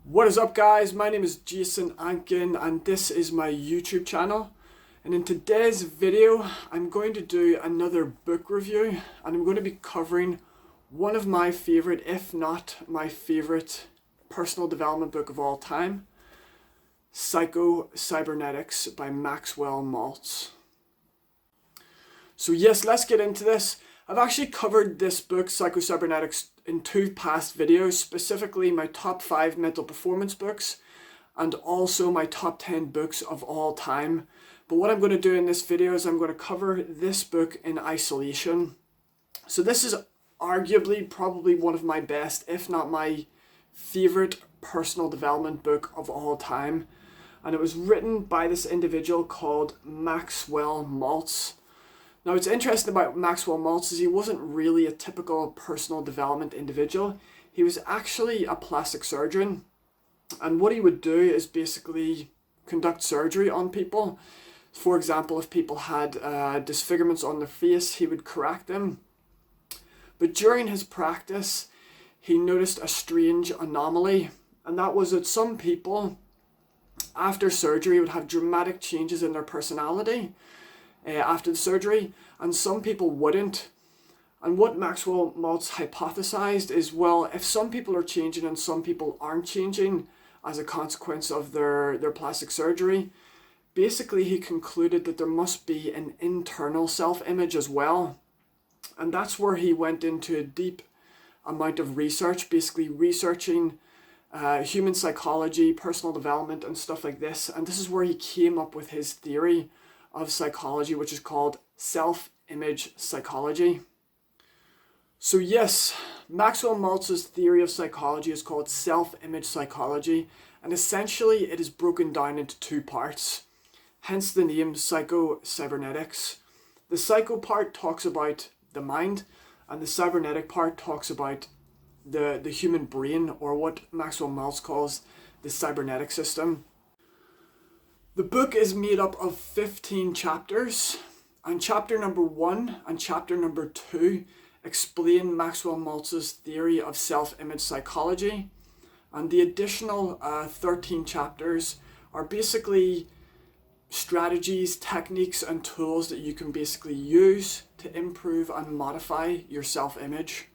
What is up, guys? My name is Jason Ankin and this is my YouTube channel, and in today's video I'm going to do another book review, and I'm going to be covering one of my favorite, if not my favorite, personal development book of all time, Psycho-Cybernetics by Maxwell Maltz. So yes, let's get into this. I've actually covered this book, Psycho-Cybernetics, in two past videos, specifically my top 5 mental performance books and also my top 10 books of all time. But what I'm going to do in this video is I'm going to cover this book in isolation. So this is arguably probably one of my best, if not my favorite personal development book of all time. And it was written by this individual called Maxwell Maltz. Now, what's interesting about Maxwell Maltz is he wasn't really a typical personal development individual. He was actually a plastic surgeon. And what he would do is basically conduct surgery on people. For example, if people had disfigurements on their face, he would correct them. But during his practice, he noticed a strange anomaly. And that was that some people, after surgery, would have dramatic changes in their personality after the surgery, and some people wouldn't. And what Maxwell Maltz hypothesized is, well, if some people are changing and some people aren't changing as a consequence of their plastic surgery, basically he concluded that there must be an internal self-image as well. And that's where he went into a deep amount of research, basically researching human psychology, personal development and stuff like this. And this is where he came up with his theory of psychology, which is called self-image psychology. So yes, Maxwell Maltz's theory of psychology is called self-image psychology, and essentially it is broken down into two parts, hence the name Psycho-Cybernetics. The psycho part talks about the mind, and the cybernetic part talks about the human brain, or what Maxwell Maltz calls the cybernetic system. The book is made up of 15 chapters, and chapter number 1 and chapter number 2 explain Maxwell Maltz's theory of self-image psychology, and the additional 13 chapters are basically strategies, techniques and tools that you can basically use to improve and modify your self-image.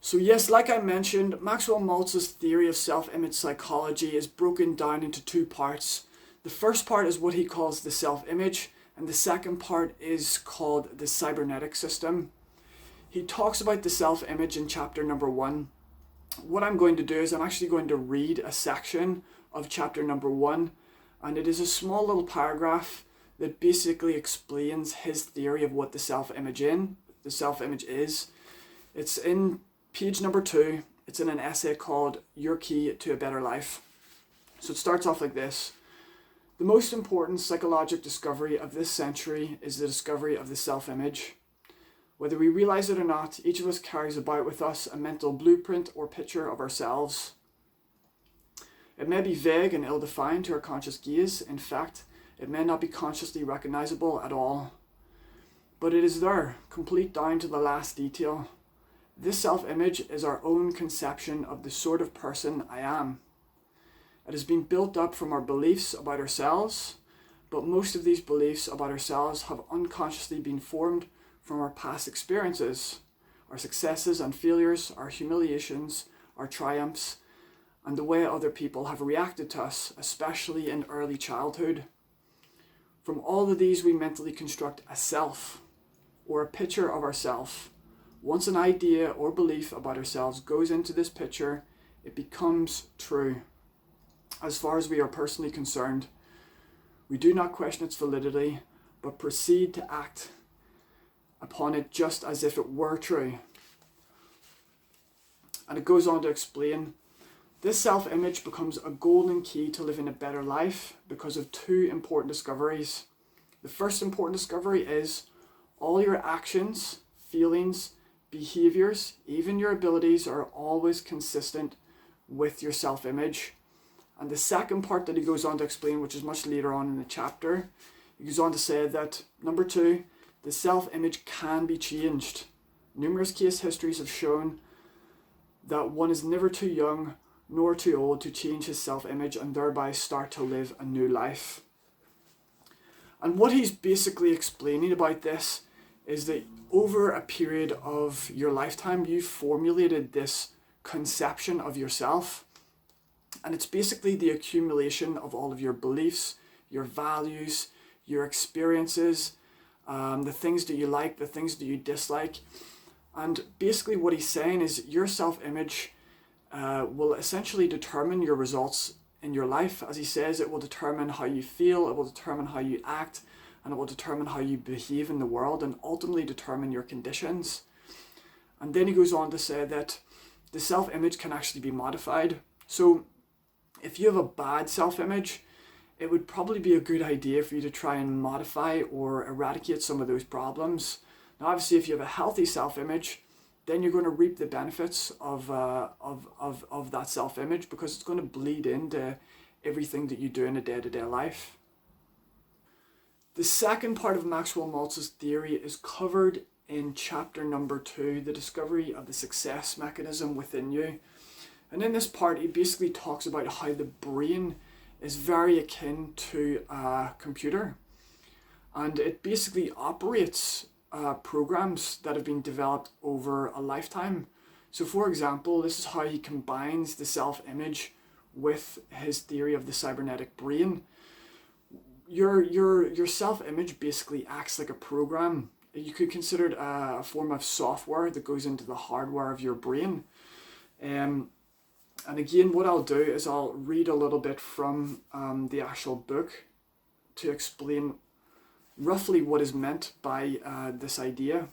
So yes, like I mentioned, Maxwell Maltz's theory of self-image psychology is broken down into two parts. The first part is what he calls the self-image, and the second part is called the cybernetic system. He talks about the self-image in chapter number 1. What I'm going to do is I'm actually going to read a section of chapter number 1, and it is a small little paragraph that basically explains his theory of what the self-image is. It's in page number 2, it's in an essay called Your Key to a Better Life. So it starts off like this. The most important psychological discovery of this century is the discovery of the self-image. Whether we realize it or not, each of us carries about with us a mental blueprint or picture of ourselves. It may be vague and ill-defined to our conscious gaze. In fact, it may not be consciously recognizable at all. But it is there, complete down to the last detail. This self-image is our own conception of the sort of person I am. It has been built up from our beliefs about ourselves, but most of these beliefs about ourselves have unconsciously been formed from our past experiences, our successes and failures, our humiliations, our triumphs, and the way other people have reacted to us, especially in early childhood. From all of these, we mentally construct a self, or a picture of ourself. Once an idea or belief about ourselves goes into this picture, it becomes true. As far as we are personally concerned, we do not question its validity, but proceed to act upon it just as if it were true. And it goes on to explain, this self-image becomes a golden key to living a better life because of two important discoveries. The first important discovery is all your actions, feelings, behaviors, even your abilities are always consistent with your self-image. And the second part that he goes on to explain, which is much later on in the chapter, he goes on to say that, number 2, the self-image can be changed. Numerous case histories have shown that one is never too young nor too old to change his self-image and thereby start to live a new life. And what he's basically explaining about this is that over a period of your lifetime, you've formulated this conception of yourself. And it's basically the accumulation of all of your beliefs, your values, your experiences, the things that you like, the things that you dislike. And basically what he's saying is your self-image will essentially determine your results in your life. As he says, it will determine how you feel, it will determine how you act, and it will determine how you behave in the world and ultimately determine your conditions. And then he goes on to say that the self-image can actually be modified. So if you have a bad self-image, it would probably be a good idea for you to try and modify or eradicate some of those problems. Now, obviously, if you have a healthy self-image, then you're going to reap the benefits of that self-image, because it's going to bleed into everything that you do in a day-to-day life. The second part of Maxwell Maltz's theory is covered in chapter number 2, the discovery of the success mechanism within you. And in this part, he basically talks about how the brain is very akin to a computer. And it basically operates programs that have been developed over a lifetime. So for example, this is how he combines the self-image with his theory of the cybernetic brain. Your self-image basically acts like a program. You could consider it a form of software that goes into the hardware of your brain. And again, what I'll do is I'll read a little bit from the actual book to explain roughly what is meant by this idea.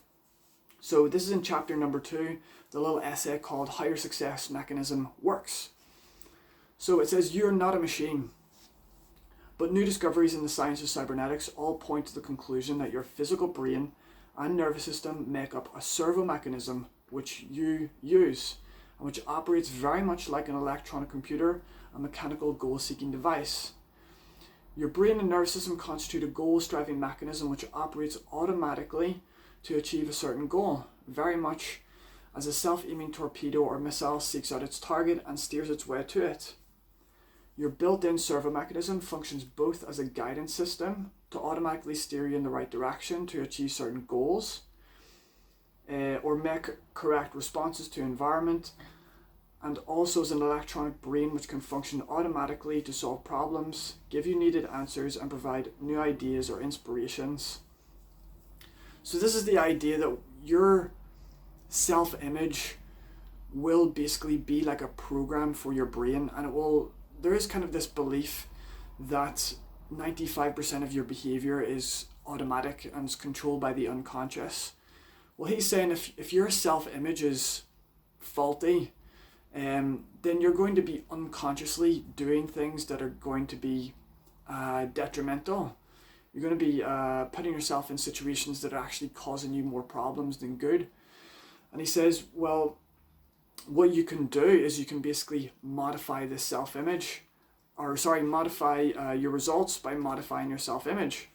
So this is in chapter number 2, the little essay called How Your Success Mechanism Works. So it says, you're not a machine, but new discoveries in the science of cybernetics all point to the conclusion that your physical brain and nervous system make up a servo mechanism which you use, and which operates very much like an electronic computer, a mechanical goal-seeking device. Your brain and nervous system constitute a goal-striving mechanism which operates automatically to achieve a certain goal, very much as a self-aiming torpedo or missile seeks out its target and steers its way to it. Your built-in servo mechanism functions both as a guidance system to automatically steer you in the right direction to achieve certain goals, or make correct responses to environment, and also as an electronic brain which can function automatically to solve problems, give you needed answers, and provide new ideas or inspirations. So this is the idea that your self-image will basically be like a program for your brain, and there is kind of this belief that 95% of your behavior is automatic and is controlled by the unconscious. Well, he's saying if your self-image is faulty, then you're going to be unconsciously doing things that are going to be detrimental. You're going to be putting yourself in situations that are actually causing you more problems than good. And he says, well, what you can do is you can basically modify this self-image, modify your results by modifying your self-image.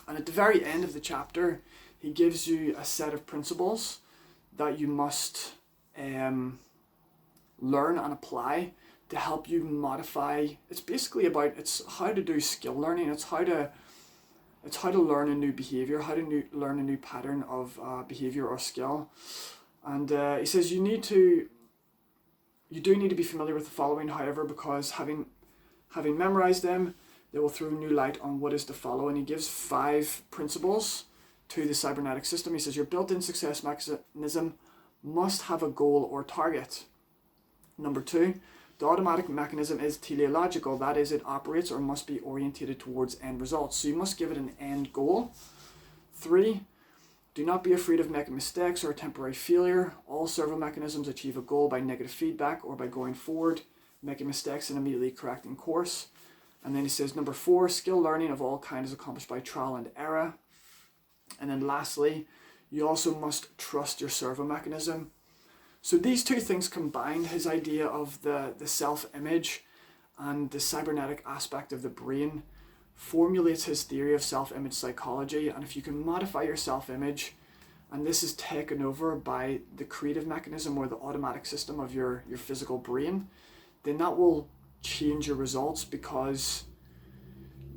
And at the very end of the chapter, he gives you a set of principles that you must learn and apply to help you modify. It's how to do skill learning. It's how to learn a new behavior, learn a new pattern of behavior or skill. And he says you do need to be familiar with the following, however, because having memorized them, they will throw new light on what is to follow. And he gives 5 principles to the cybernetic system. He says your built-in success mechanism must have a goal or target. Number 2, the automatic mechanism is teleological, that is, it operates or must be orientated towards end results. So you must give it an end goal. 3, do not be afraid of making mistakes or a temporary failure. All servo mechanisms achieve a goal by negative feedback or by going forward, making mistakes and immediately correcting course. And then he says number 4, skill learning of all kinds is accomplished by trial and error. And then lastly, you also must trust your servo mechanism. So these 2 things combined, his idea of the self-image and the cybernetic aspect of the brain, formulates his theory of self-image psychology. And if you can modify your self-image, and this is taken over by the creative mechanism or the automatic system of your physical brain, then that will change your results, because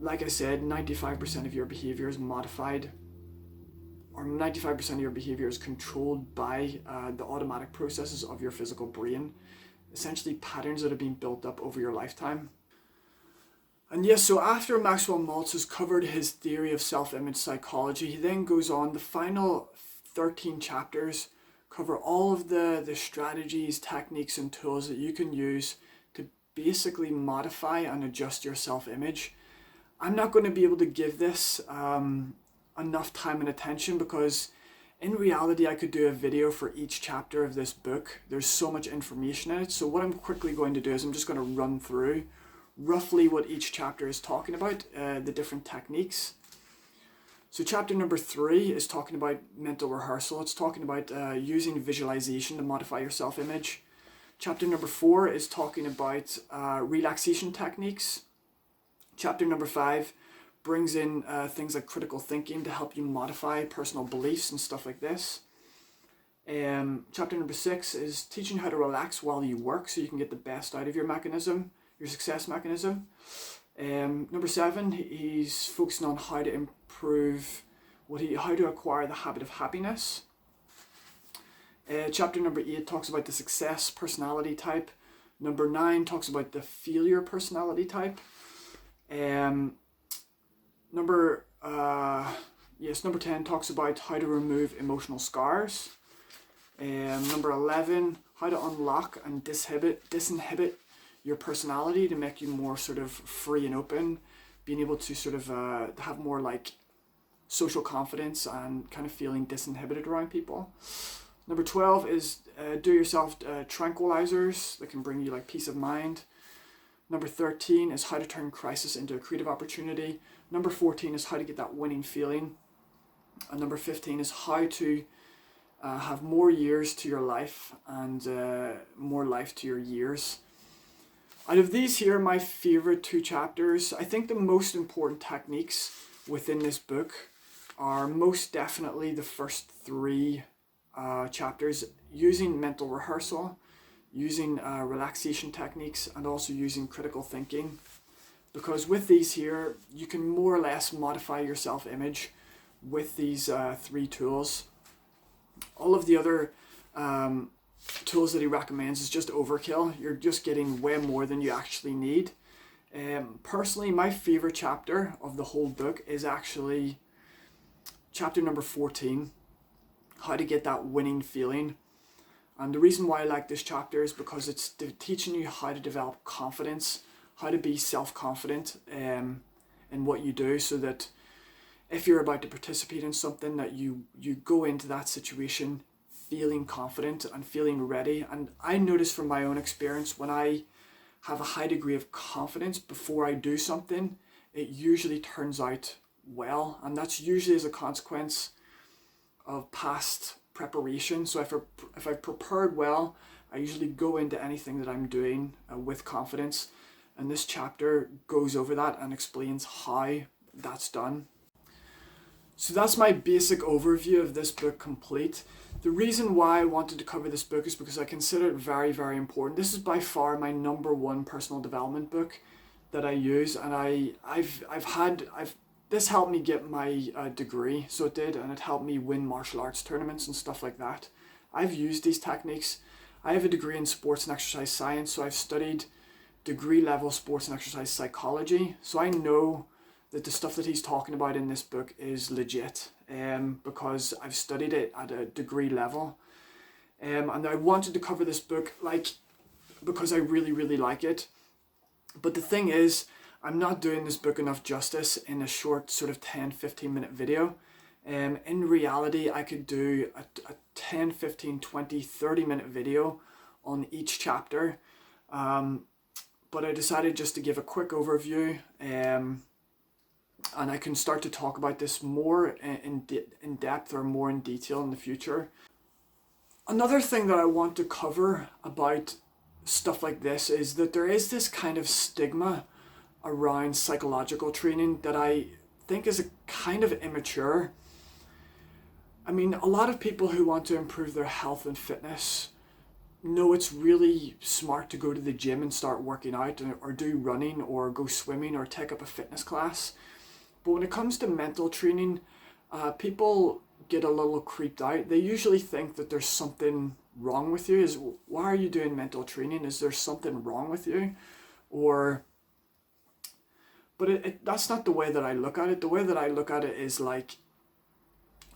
like I said, 95% of your behavior is modified, or 95% of your behavior is controlled by the automatic processes of your physical brain, essentially patterns that have been built up over your lifetime. And yes, so after Maxwell Maltz has covered his theory of self-image psychology, he then goes on. The final 13 chapters cover all of the strategies, techniques, and tools that you can use to basically modify and adjust your self-image. I'm not going to be able to give this enough time and attention, because in reality I could do a video for each chapter of this book. There's so much information in it. So what I'm quickly going to do is I'm just going to run through roughly what each chapter is talking about, the different techniques. So chapter number 3 is talking about mental rehearsal. It's talking about using visualization to modify your self-image. Chapter number 4 is talking about relaxation techniques. Chapter number 5 brings in things like critical thinking to help you modify personal beliefs and stuff like this. Chapter number 6 is teaching how to relax while you work so you can get the best out of your mechanism, your success mechanism. Number 7, he's focusing on how to improve, how to acquire the habit of happiness. Chapter number 8 talks about the success personality type. Number 9 talks about the failure personality type. Number 10 talks about how to remove emotional scars. Number 11, how to unlock and disinhibit your personality to make you more sort of free and open, being able to sort of have more like social confidence and kind of feeling disinhibited around people. Number 12 is do yourself tranquilizers that can bring you like peace of mind. Number 13 is how to turn crisis into a creative opportunity. Number 14 is how to get that winning feeling. And number 15 is how to have more years to your life and more life to your years. Out of these here, my favorite 2 chapters, I think the most important techniques within this book are most definitely the first 3 chapters, using mental rehearsal, using relaxation techniques, and also using critical thinking. Because with these here, you can more or less modify your self-image with these 3 tools. All of the other tools that he recommends is just overkill. You're just getting way more than you actually need. Personally, my favorite chapter of the whole book is actually chapter number 14, how to get that winning feeling. And the reason why I like this chapter is because it's teaching you how to develop confidence, how to be self-confident in what you do, so that if you're about to participate in something, that you go into that situation feeling confident and feeling ready. And I notice from my own experience, when I have a high degree of confidence before I do something, it usually turns out well, and that's usually as a consequence of past preparation. So if I've prepared well, I usually go into anything that I'm doing with confidence, and this chapter goes over that and explains how that's done. So that's my basic overview of this book complete. The reason why I wanted to cover this book is because I consider it very, very important. This is by far my number 1 personal development book that I use, and this helped me get my degree, so it did, and it helped me win martial arts tournaments and stuff like that. I've used these techniques. I have a degree in sports and exercise science, so I've studied degree level sports and exercise psychology, so I know that the stuff that he's talking about in this book is legit, because I've studied it at a degree level. And I wanted to cover this book because I really, really like it. But the thing is, I'm not doing this book enough justice in a short sort of 10-15 minute video. In reality, I could do a 10, 15, 20, 30 minute video on each chapter. But I decided just to give a quick overview, and I can start to talk about this more in depth or more in detail in the future. Another thing that I want to cover about stuff like this is that there is this kind of stigma around psychological training that I think is a kind of immature. I mean, a lot of people who want to improve their health and fitness know it's really smart to go to the gym and start working out, or do running, or go swimming, or take up a fitness class. But when it comes to mental training, people get a little creeped out. They usually think that there's something wrong with you. Why are you doing mental training? Is there something wrong with you? But that's not the way that I look at it. The way that I look at it is like,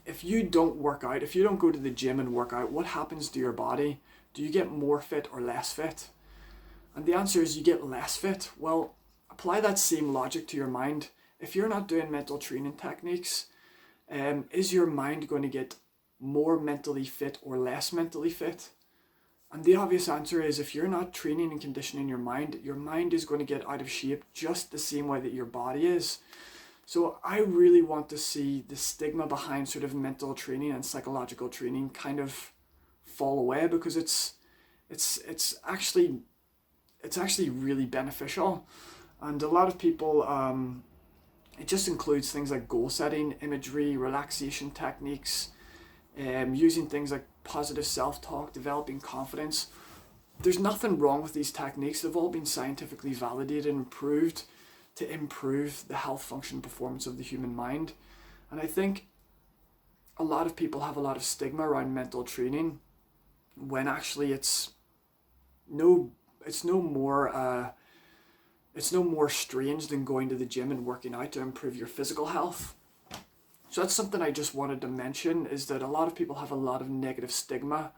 if you don't work out, if you don't go to the gym and work out, what happens to your body? Do you get more fit or less fit? And the answer is you get less fit. Well, apply that same logic to your mind. If you're not doing mental training techniques, is your mind going to get more mentally fit or less mentally fit? And the obvious answer is, if you're not training and conditioning your mind is going to get out of shape just the same way that your body is. So I really want to see the stigma behind sort of mental training and psychological training kind of fall away, because it's actually really beneficial. And a lot of people, it just includes things like goal setting, imagery, relaxation techniques, using things like positive self-talk, developing confidence. There's nothing wrong with these techniques. They've all been scientifically validated and proved to improve the health, function, and performance of the human mind. And I think a lot of people have a lot of stigma around mental training, when actually it's no more strange than going to the gym and working out to improve your physical health. So that's something I just wanted to mention, is that a lot of people have a lot of negative stigma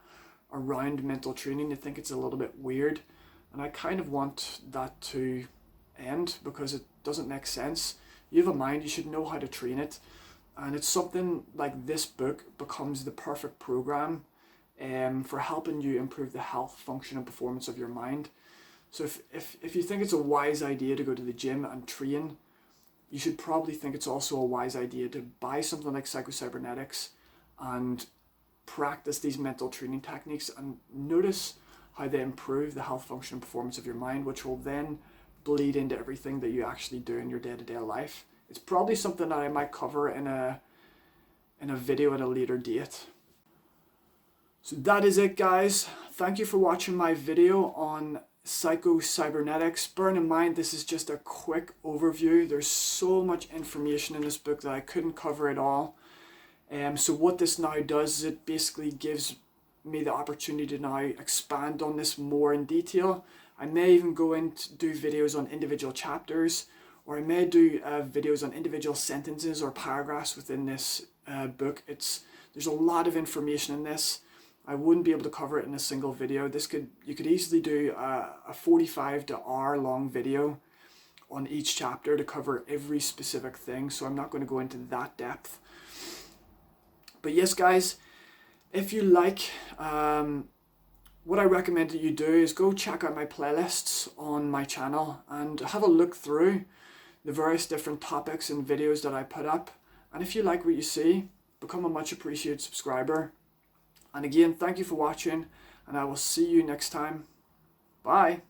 around mental training. They think it's a little bit weird, and I kind of want that to end, because it doesn't make sense. You have a mind, you should know how to train it, and it's something like this book becomes the perfect program for helping you improve the health, function, and performance of your mind. So if you think it's a wise idea to go to the gym and train, you should probably think it's also a wise idea to buy something like Psycho-Cybernetics and practice these mental training techniques, and notice how they improve the health, function, and performance of your mind, which will then bleed into everything that you actually do in your day-to-day life. It's probably something that I might cover in a video at a later date. So that is it, guys. Thank you for watching my video on Psycho-Cybernetics. Bear in mind, this is just a quick overview. There's so much information in this book that I couldn't cover it all. So what this now does is it basically gives me the opportunity to now expand on this more in detail. I may even go in to do videos on individual chapters, or I may do videos on individual sentences or paragraphs within this book. There's a lot of information in this. I wouldn't be able to cover it in a single video. You could easily do a 45 to hour long video on each chapter to cover every specific thing, so I'm not going to go into that depth. But yes, guys, if you like, what I recommend that you do is go check out my playlists on my channel and have a look through the various different topics and videos that I put up. And if you like what you see, become a much appreciated subscriber. And again, thank you for watching, and I will see you next time. Bye.